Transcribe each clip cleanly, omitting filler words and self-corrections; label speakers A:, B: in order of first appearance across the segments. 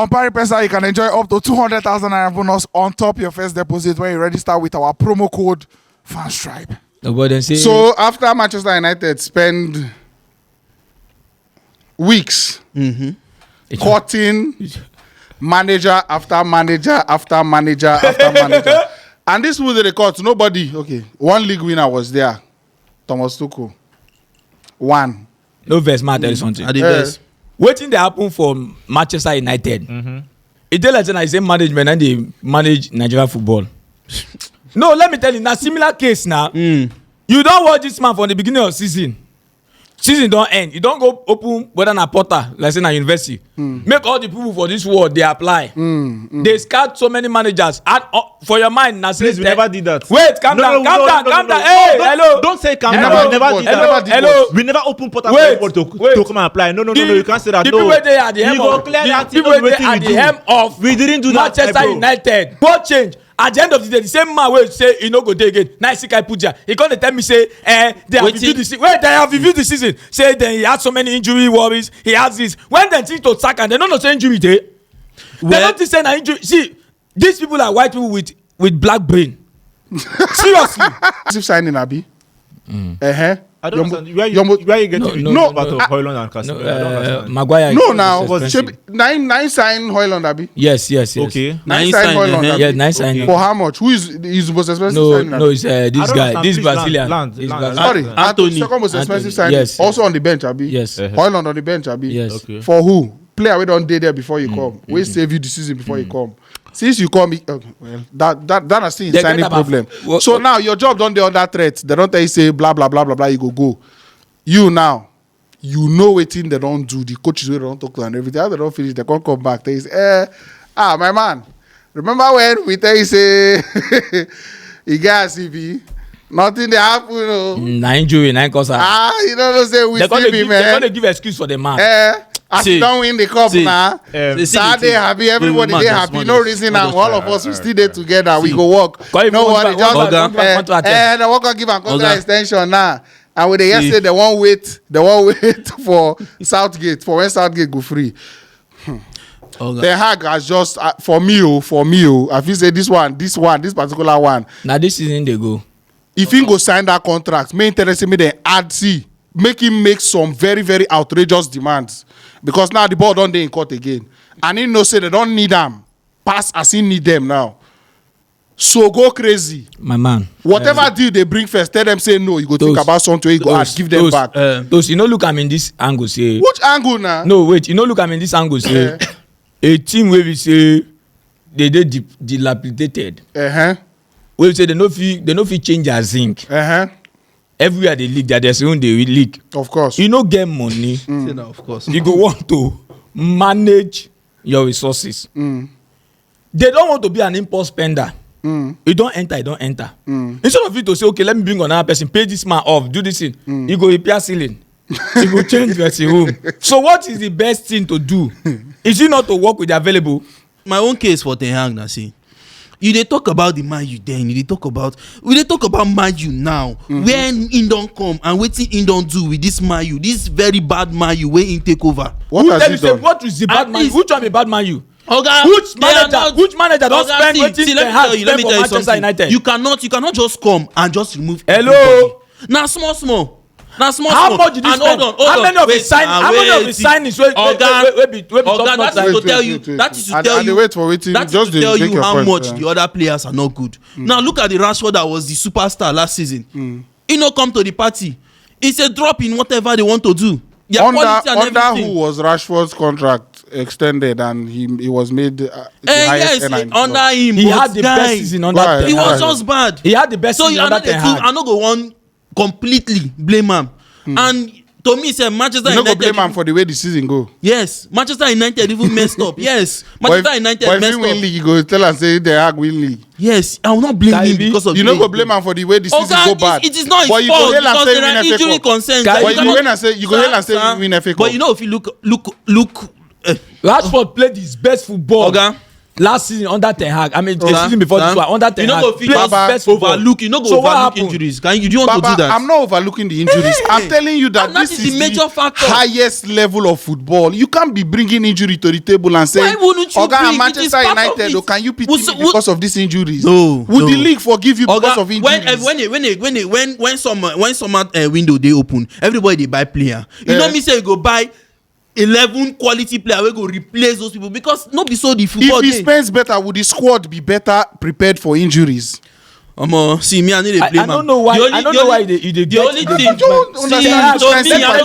A: On Paripesa, you can enjoy up to 200,000 naira bonus on top your first deposit when you register with our promo code FANSTRIBE.
B: So after Manchester United spend weeks courting manager after manager after manager after manager, and this was the record. Nobody. Okay, one league winner was there, Thomas Tuchel. One.
C: No verse, man. Tell you something. Waiting they happen for Manchester United. It tell us I say management and they manage Nigerian football. No, let me tell you, now similar case now. You don't watch this man from the beginning of season. Season don't end. You don't go open whether na porter, like say na university. Make all the people for this world they apply. They scout so many managers. For your mind, na
D: please, we never did that.
C: Wait, calm down. Hey, hello.
D: Don't say calm down. We never did that.
C: Hello.
D: We never open porter for everybody to come and apply. No. You can't say that.
C: The people they at the helm of the helm of
D: we didn't do that.
C: Manchester United. What change? At the end of the day, the same man will say he no go there again. Nice guy put there. He gonna tell me say, they have reviewed the season. Wait, they have reviewed the season. Say then he had so many injury worries. He has this. When they think to sack and they don't know say injury day. They don't think say na injury. See, these people are white people with black brain. Seriously.
B: Massive signing, Abi.
D: I don't understand. Where you getting about Højlund and Casemiro?
C: Maguire.
B: No, now nine sign Højlund, Abi.
C: Yes.
D: Okay.
B: Nine sign Højlund.
C: Yeah, nice signing.
B: For how much? Who is the most expensive signing?
C: No, it's this guy, this Brazilian.
B: Sorry,
D: Anthony.
B: Second most expensive signing.
C: Yes.
B: Also on the bench, Abi.
C: Yes.
B: Højlund on the bench, Abi.
C: Yes.
D: Okay.
B: For who? Player we don't day there before you come. We save you the season before you come. Since you come, that is still a signing problem. So now your job don't do under threat. They don't tell you say blah blah blah blah blah. You go. You now, you know what thing they don't do. The coaches we don't talk to and everything. How they don't finish, they can't come back. They say, my man. Remember when we tell you say, you guys CV, nothing they happen.
C: Na injury, na cause.
B: You don't say we see me, man.
C: They're gonna give excuse for the man.
B: As you don't win the cup now, Saturday happy, everybody they happy. No reason now. All of us we still there together. We go work. No worry, just the worker give a contract extension now. And when they yesterday they won't wait for Southgate for when Southgate go free. Ten Hag has just for me. I feel say this particular one.
C: Now this season they go.
B: If he go sign that contract, me interested me then make him make some very very outrageous demands because now the ball don't dey in court again, and he know say they don't need them pass as he need them now. So go crazy,
C: my man.
B: Whatever deal they bring first, tell them say no. You go think about something. You go give them back.
C: Those you know look I'm in this angle say.
B: Which angle now?
C: No wait, you know look I'm in this angle say. A team where we say they dilapidated. We say they no fit change their zinc. Everywhere they leak, there's own they will leak.
B: Of course.
C: You no get money.
D: Of course.
C: You go want to manage your resources. They don't want to be an impulse spender. You don't enter. Instead of you to say, okay, let me bring another person, pay this man off, do this thing. You go repair ceiling. You go change dressing room. So what is the best thing to do? Is it not to work with the available?
E: My own case for Ten Hag, now see. You dey talk about the Man U then. We dey talk about Man U now. When he don't come and wetin he don't do with this Man U, this very bad Man U wey he take over.
B: What has he done?
C: What is the bad Man U? Which one be bad Man U?
E: Oga,
C: which manager don't spend wetin Ten Hag spend for Manchester United?
E: You cannot just come and just remove.
C: Hello.
E: Now small.
C: How much did you spend? How many of the signings
E: Oga, that is to tell you how much the other players are not good. Now look at the Rashford that was the superstar last season. He no come to the party. It's a drop in whatever they want to do.
B: Under who was Rashford's contract extended and he was made the highest
E: under him.
C: He had the best season under Ten Hag.
E: He was just bad.
C: He had the best season under Ten Hag.
E: I no go one completely blame him. And to me, say Manchester United.
B: You no go blame him for the way the season go.
E: Yes, Manchester United even messed up. Yes, Manchester United messed up. But if win
B: league, you go tell and say Ten Hag win league.
E: Yes, I will not blame him because of.
B: You no go blame him for the way the season go bad.
E: It is not his fault because there are injury concerns.
B: But you go ahead and say win FA Cup.
E: But you know if you look.
C: Rashford played his best football.
E: Oga,
C: last season under Ten Hag. I mean, the season before this one under Ten Hag.
E: You know, best overlook. You know, go overlook injuries. You don't want to do that.
B: I'm not overlooking the injuries. I'm telling you that this is the major factor. Highest level of football. You can't be bringing injury to the table and saying, "Oga, Manchester United, or can you pity me because of these injuries?"
E: No.
B: Would the league forgive you because of injuries?
E: When summer window they open, everybody they buy player. You know me say you go buy 11 quality player wey go replace those people because no be so the football.
B: If he spends better, would the squad be better prepared for injuries?
E: See me, I need a blame.
C: I don't know why. I don't know why they
E: the only thing. I don't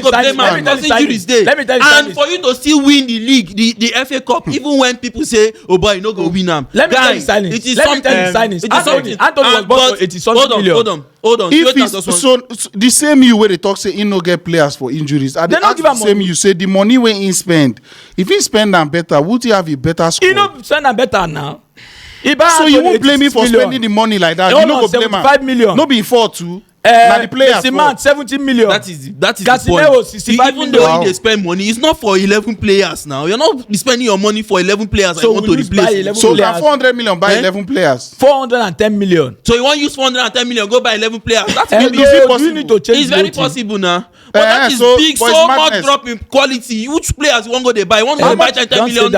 E: go blame man because injuries dey. And for you to still win the league, the FA Cup, even when people say, "Oh boy, you no go win am."
C: Let me tell you signings.
E: It is something.
C: It is something. Anthony was bought for 80 million.
E: Hold on.
B: If it's so the same you where they talk say he no get players for injuries, at the same you say the money wey he spend, if he spend am better, would he have a better score?
C: He no spend am better now.
B: So you won't blame me for spending the money like that. You no go blame am.
C: 75 million.
B: No be 4-2. Now the players.
C: Cement 17 million.
E: That is
C: Casemiro,
E: the point.
C: 65
E: Even
C: million.
E: though they spend money, it's not for 11 players now. You're not spending your money for 11 players.
C: So
E: I want to replace.
B: So can 400 million buy 11 players?
C: 410 million.
E: So you want to use 410 million, go buy 11 players. That's
C: you need to change.
E: It's very possible now. But that is big, so much drop in quality. Which players you want to go they buy? You want to go buy 10 million?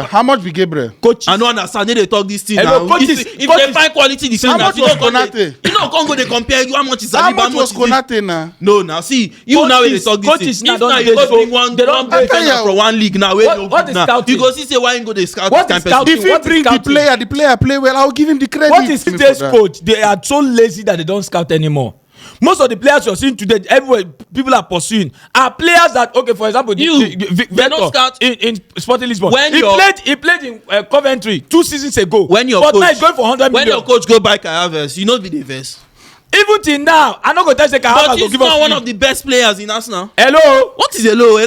B: How much be Gabriel?
C: Coaches.
E: I don't understand. They talk this thing now. If they find quality, the same.
B: How much was Konate?
E: You know, Congo they compare you. How much is
B: How much was Konate now?
E: No, now see you now they talk this thing. If now you go bring one defender from one league now,
C: what is scouting?
E: You go see say why you go they scout
C: what
E: this
C: is
E: kind of
C: scouting?
E: person.
B: If he bring the player play well, I'll give him the credit.
C: What is today's coach? They are so lazy that they don't scout anymore. Most of the players you're seeing today, everywhere people are pursuing, are players that, okay, for example,
E: they don't scout
C: in Sporting Lisbon. He played in Coventry 2 seasons ago.
E: When your
C: but
E: coach,
C: now he's going for 100 million.
E: When your coach go buy Kai Havertz, you know be the verse.
C: Even till now, I'm not going to tell you Kai Havertz
E: but he's not one of the best players in Arsenal.
C: Hello?
E: What is hello?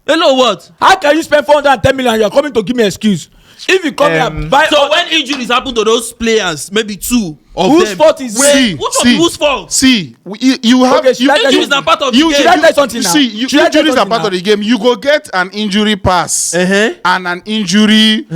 E: Hello what?
C: How can you spend 410 million and you're coming to give me an excuse? If you come here, buy.
E: So when injuries happen to those players, maybe 2 of
C: whose
E: them.
C: fault is
E: Whose fault?
B: See, you have
E: injuries are part of the game.
C: Should I tell something now?
B: See, injuries are part of the game. You go get an injury pass and an injury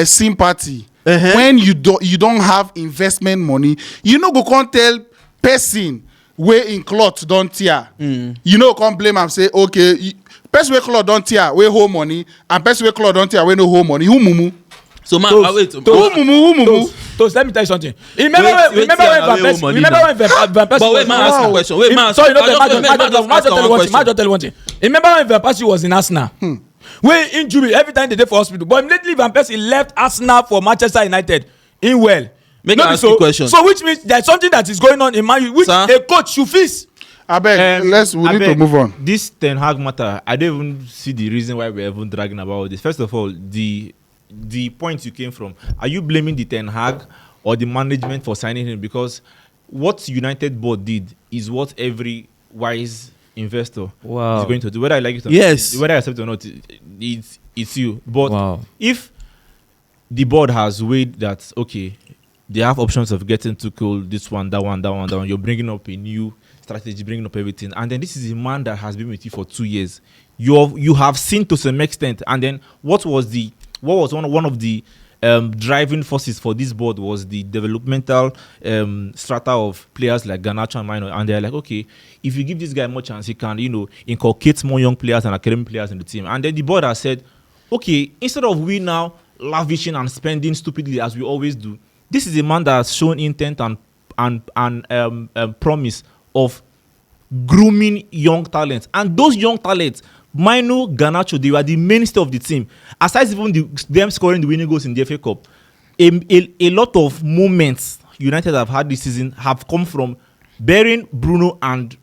B: sympathy. When you don't have investment money, you no go come tell person wey in cloth don tear. You no come blame am say okay. Person wey cloth don tear wey hold money and person wey cloth don tear wey no hold money, who mumu?
E: So man, wait.
B: Who mumu?
C: Toast, let me tell you something. Remember when Van Persie?
E: But wait, man, ask a question. Wait, man,
C: sorry, tell you one thing. Remember when Van Persie was in Arsenal? When injury every time they dey for hospital, but immediately Van Persie left Arsenal for Manchester United. In well,
E: make me ask you a question.
C: So which means there's something that is going on in Man U, which a coach should fix.
B: We need to move on.
D: This Ten Hag matter, I don't even see the reason why we're even dragging about this. First of all, the point you came from, are you blaming the Ten Hag or the management for signing him? Because what United board did is what every wise investor is going to do. Whether I like it or not, whether I accept it or not, it's you. But if the board has weighed that, okay, they have options of getting Tuchel, this one, that one, you're bringing up a new strategy, bringing up everything, and then this is a man that has been with you for 2 years. You have seen to some extent, and then what was one of the driving forces for this board was the developmental strata of players like Garnacho and Minor, and they're like, okay, if you give this guy more chance, he can, inculcate more young players and academy players in the team. And then the board has said, okay, instead of we now lavishing and spending stupidly as we always do, this is a man that has shown intent and promise of grooming young talents. And those young talents, Mino, Garnacho, they were the mainstay of the team. Aside even them scoring the winning goals in the FA Cup, a lot of moments United have had this season have come from bearing Bruno and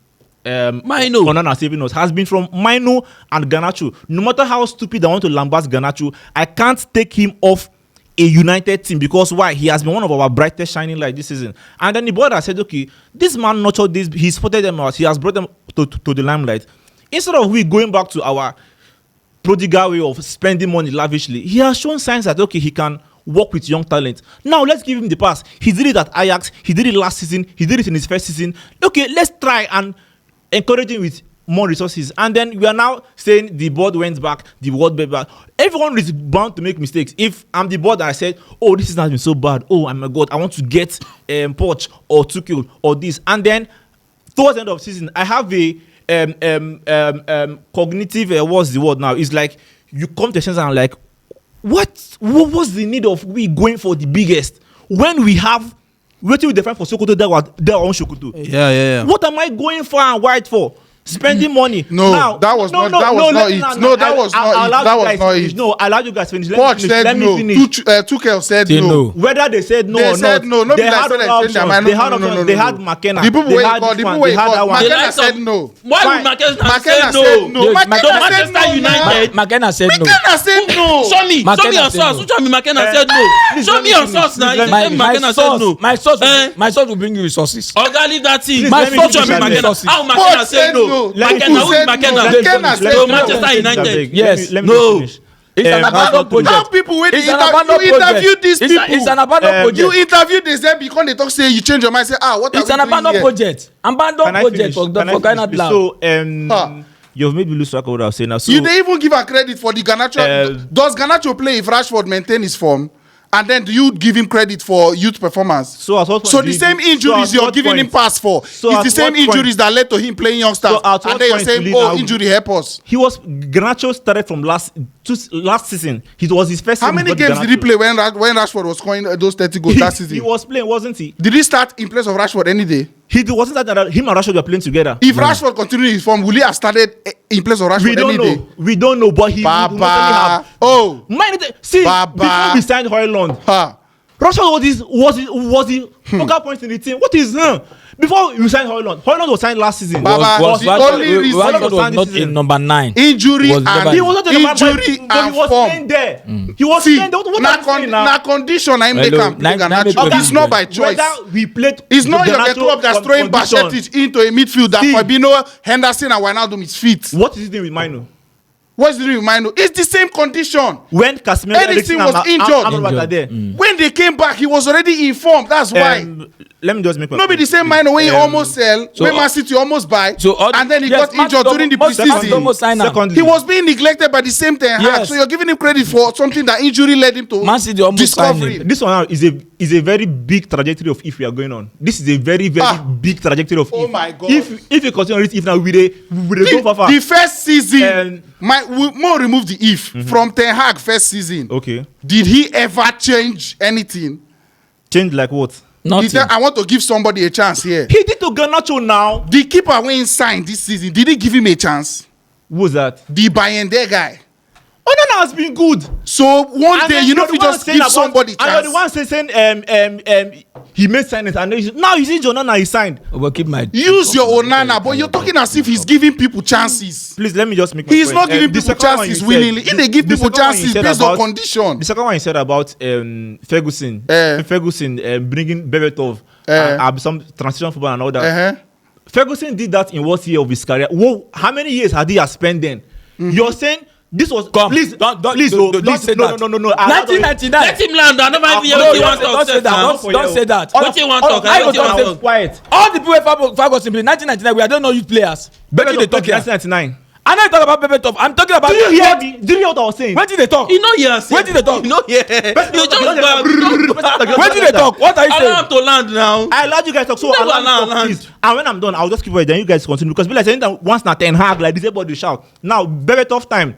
E: Mino.
D: Onana saving us has been from Mino and Garnacho. No matter how stupid I want to lambast Garnacho, I can't take him off a United team because why? He has been one of our brightest shining light this season. And then the board has said, okay, this man nurtured this, he spotted them out, he has brought them to the limelight. Instead of we going back to our prodigal way of spending money lavishly, he has shown signs that, okay, he can work with young talent. Now, let's give him the pass. He did it at Ajax. He did it last season. He did it in his first season. Okay, let's try and encourage him with more resources, and then we are now saying the board went back, the board went back. Everyone is bound to make mistakes. If I'm the board and I said, oh, this has been so bad, oh my god, I want to get Poch or Tuchel or this, and then towards the end of the season I have a cognitive what's the word now? It's like you come to a sense and I'm like, what was the need of we going for the biggest when we have waiting with the friend for Sokoto that on Sokoto?
E: Yeah.
D: What am I going for and white for? Spending money.
B: No, that was not it. No, that was not it.
D: No, I allowed you guys finish.
B: Poch said no. Tuchel said no.
D: Whether they said no
B: they
D: or
B: said
D: not,
B: no.
D: They had options. They had McKenna.
B: The people were called. McKenna said no.
E: Why would McKenna say no? Manchester United.
C: McKenna said no.
B: McKenna said no.
E: Show me your source. Which one McKenna said no? Show me your source now. McKenna said no.
C: My source will bring you resources.
E: Oga, leave that thing.
C: My source will bring you
E: McKenna.
C: resources.
E: How McKenna said no? McKenna said no. Manchester United.
C: Yes.
D: Let me finish.
C: It's an abandoned project.
B: How people wait
C: It's
B: you
C: an abandoned
B: interview
C: project.
B: these people.
C: It's an abandoned project.
B: You interview them because they talk say you change your mind. Say what
C: It's
B: are
C: an
B: we doing
C: abandoned
B: here?
C: project. Abandoned project for crying out loud.
D: So you've made me lose track of what I was saying now. So
B: You they even give her credit for the Garnacho. Does Garnacho play if Rashford maintain his form? And then do you give him credit for youth performance?
D: So
B: the same injuries you're giving him pass for. It's the same injuries that led to him playing youngsters. And then you're saying, injury help us.
D: Garnacho started from last season. It was his first season.
B: How many games did he play when Rashford was scoring those 30 goals that season?
D: He was playing, wasn't he?
B: Did he start in place of Rashford any day?
D: He wasn't that him and Rashford were playing together.
B: If Rashford continued his form, will he have started in place of Rashford any day?
D: We don't know, but he would normally have. Before we signed Højlund, Rashford was the focal point in the team. What is before we signed Højlund was signed last season.
C: Rashford was not in number 9.
B: Injury
C: and
B: form.
D: He was playing there. He was playing there. What I'm saying now?
B: Na condition I make him play Garnacho. It's not by choice. It's not your club that's throwing Bachetic into a midfield that Fabinho, Henderson and Wijnaldum is fit.
D: What is it with Mino?
B: What's the deal with Mino? It's the same condition.
D: When Casemiro
B: Eriksen was injured. When they came back, he was already informed. That's why.
D: Let me just make
B: Not be the same Mino when he almost sell, when Man City almost buy, and then he got injured during the preseason. He was being neglected by the same Ten Hag. So you're giving him credit for something that injury led him to discovery.
D: This one now is a very big trajectory of if we are going on. This is a very big trajectory of if.
B: Oh my God.
D: If you continue this, if now we go far.
B: The first season, more remove the if from Ten Hag first season.
D: Okay.
B: Did he ever change anything?
D: Change like what?
C: Nothing.
B: I want to give somebody a chance here.
D: He did to Garnacho now.
B: The keeper when signed this season, did he give him a chance?
D: Who was that?
B: The Bayende guy.
D: Onana has been good.
B: So one day, you know, if you just give somebody chance.
D: And you're the one saying he made signings and now you see Onana he signed.
B: Use your Onana, but you're talking as if he's giving people chances.
D: Please let me just make my point.
B: He's not giving people chances willingly. If they give people chances based on condition.
D: The second one he said about Ferguson bringing Berbatov and some transition football and all that. Ferguson did that in what year of his career? Whoa, how many years had he spent then? You're saying this was please don't say that. No.
C: 1999.
E: Let him land. I never hear what he wants to talk.
C: Don't say that.
E: What you want to talk?
D: Quiet.
C: All the people Ferguson played 1999. We are don't know youth players.
D: Better they talk 1999.
C: I'm not talking about Berbatov. I'm talking about.
D: Do you hear what I was saying?
C: When did they talk?
E: You know yes.
C: When did they talk?
E: You know yeah. You just
C: when did they talk? What are you saying?
E: I have to land now.
D: I allowed you guys to talk. So I land. And when I'm done, I'll just keep quiet. Then you guys continue because like saying that once na Ten Hag like this, everybody shout. Now Berbatov time.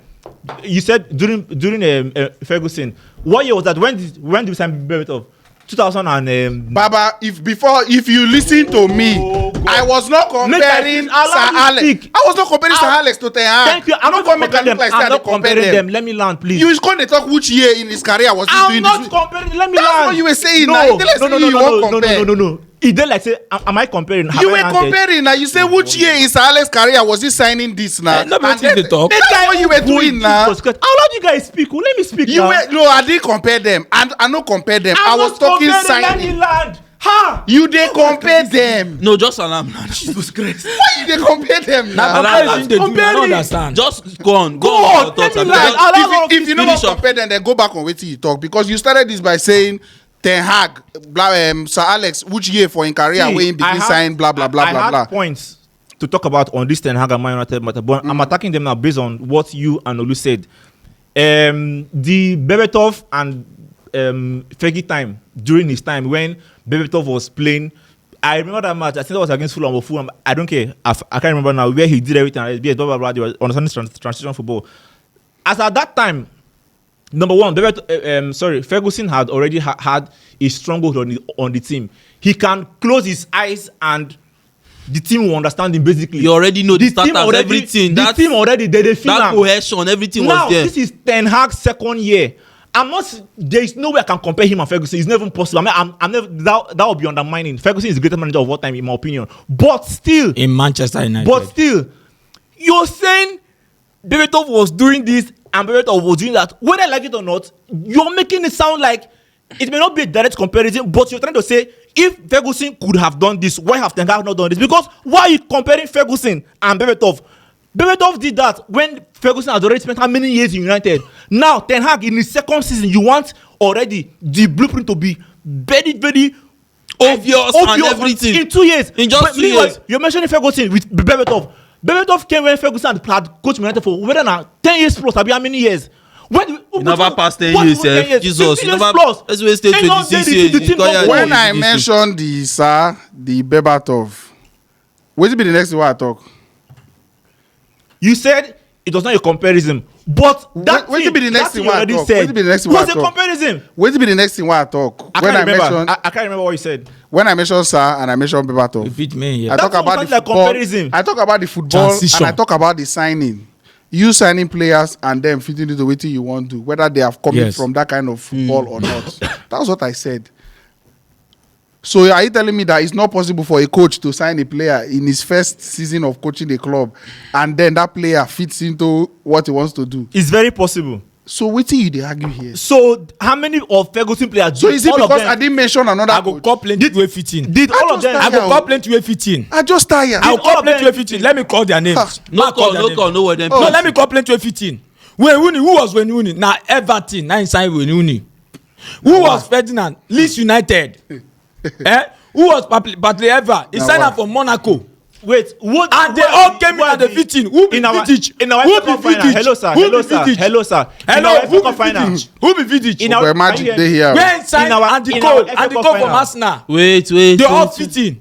D: You said during Ferguson. What year was that? When did we sign Berbatov? 2000 and
B: Baba, if you listen to me, I was not comparing Sir Alex. I was not comparing Sir Alex to Ten Hag.
D: Thank you. I'm not comparing them. Let me land, please.
B: You was going to talk which year in his career was he doing this?
D: I'm not comparing. Let me land.
B: That's what you were saying.
D: No. It didn't like say, am I comparing?
B: You were comparing now. You say which year in Sir Alex's career was he signing this now?
C: Nobody did the talk.
B: That's what you were doing now.
D: I'll let you guys speak. Let me speak now.
B: I didn't compare them. And I don't compare them. I was talking signing. You they compare them.
E: No, just alarm. Jesus Christ.
B: Why you they compare them now?
C: I don't understand.
E: Just go on.
B: If you never compare them, then go back on what you talk. Because you started this by saying Ten Hag, Sir Alex, which year for in career when he begin sign blah blah blah blah blah.
D: Points to talk about on this Ten Hag and Man United matter, but I'm attacking them now based on what you and Olu said. The Berbatov and Fergie time during his time when Berbatov was playing. I remember that match. I think that was against Fulham or Fulham. I don't care. I can't remember now where he did everything. They were understanding transition football. As at that time, number one, Ferguson had already had a stronghold on the team. He can close his eyes and the team will understand him basically.
E: You already know the starters, everything.
D: The team already, they feel
E: that cohesion, everything
D: now,
E: was there.
D: This is Ten Hag's second year. There is no way I can compare him and Ferguson. It's never even possible. I'm never, that would be undermining. Ferguson is the greatest manager of all time, in my opinion. But still,
C: in Manchester United.
D: But still, you're saying Berbatov was doing this and Berbatov was doing that. Whether I like it or not, you're making it sound like it may not be a direct comparison, but you're trying to say if Ferguson could have done this, why have Ten Hag not done this? Because why are you comparing Ferguson and Berbatov? Berbatov did that when Ferguson has already spent how many years in United. Now, Ten Hag in his second season, you want already the blueprint to be very, very obvious and everything. In 2 years.
E: In just 2 years.
D: You're mentioning Ferguson with Berbatov. Berbatov came when Ferguson had coached United for whether now 10 years plus, I mean years.
E: You never passed 10 years, 10 years. Jesus, you never
D: plus.
E: Let's wait stay 26 years.
B: When I mentioned the Berbatov, what will be the next thing I talk?
D: You said it was not a comparison, but that
B: will be the next thing I talk.
D: Said was a comparison.
B: What will be the next thing I talk?
D: I can't remember what you said.
B: When I mentioned Sir and I mentioned Berbatov,
C: yeah.
B: I talk about the football.
D: Comparison.
B: I talk about the football and I talk about the signing. You signing players and them fitting into what you want to, whether they have come from that kind of football or not. That's what I said. So are you telling me that it's not possible for a coach to sign a player in his first season of coaching the club and then that player fits into what he wants to do?
D: It's very possible.
B: So what do you argue here?
D: So how many of Ferguson players?
B: So is it because I didn't mention another?
C: I go call plenty to a 15.
D: Did all of them?
C: I go call plenty to a 15.
B: I just tired.
C: I will call plenty to a 15. Let me call their names.
E: No word them.
C: No, let me call plenty to a 15. Who was Wayne? Now Everton. Now inside Wayne. Who was Ferdinand? Leeds United. Who was Patrick Ever? He signed up for Monaco.
D: Wait, what?
C: And they all came in at the 15. Who be Vidic?
D: In our FA final. Hello, sir. Hello, sir.
C: Hello, who be Vidic? Who be Vidic?
B: In our magic day here.
C: When signed and the code from Arsenal.
E: Wait.
C: They all 15.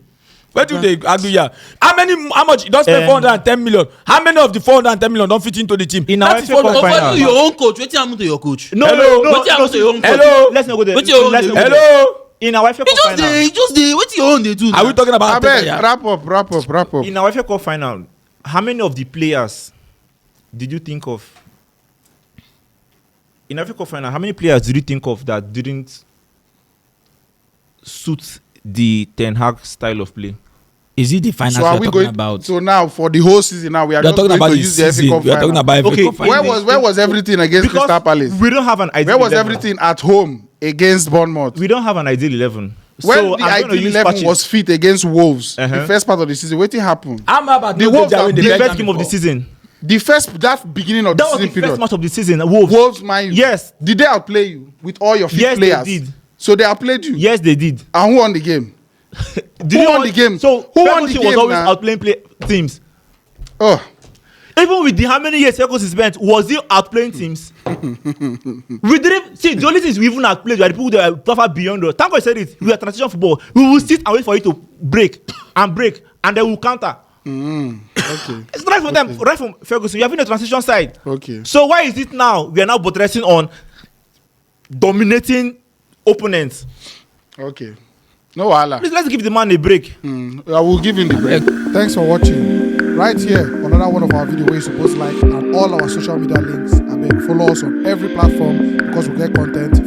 C: Where do they argue here? How much? He don't spend 410 million. How many of the 410 million don't fit into the team?
D: In our FA Cup final.
E: Your own coach. Wait till happen to your coach.
D: No.
C: Hello.
D: Let's not go there.
C: Hello.
D: In our FA Cup final.
E: Just what's your own they do?
C: Are we talking about
B: wrap up?
D: In our FA Cup final, how many of the players did you think of? In our FA Cup final, how many players did you think of that didn't suit the Ten Hag style of play?
C: Is it the final
B: so are we going about? So now for the whole season now we are just going to use the FA Cup final.
C: We are talking about FA Cup final.
B: Where was everything against Crystal Palace?
D: We don't have an ideal.
B: Where was everything at home against Bournemouth?
D: We don't have an ideal 11.
B: When the ideal 11 was fit against Wolves, the first part of the season, what happened?
C: I'm about
D: the Wolves the first game of the season.
B: That beginning of the season period.
D: That was the first match of the season. Wolves,
B: mind.
D: Yes.
B: Did they outplay you with all your fit players?
D: Yes, they did.
B: So they outplayed you.
D: Yes, they did.
B: And who won the game? Who won the game?
D: So
B: who won the game?
D: Was always outplaying teams.
B: Oh.
D: Even with how many years Ferguson spent, was he outplaying teams? We didn't see the only things we even outplayed were the people that were far beyond us. Thank God I said it. We are transition football. We will sit and wait for it to break, and then we'll counter.
B: Okay.
D: It's right from them, right from Ferguson. You have been a transition side.
B: Okay.
D: So why is it now we are now buttressing on dominating opponents?
B: Okay. No wahala.
D: Please let's give the man a break.
B: I will give him the break.
A: Thanks for watching. Right here, another one of our videos where you're supposed to like, and all our social media links. I mean, follow us on every platform because we get content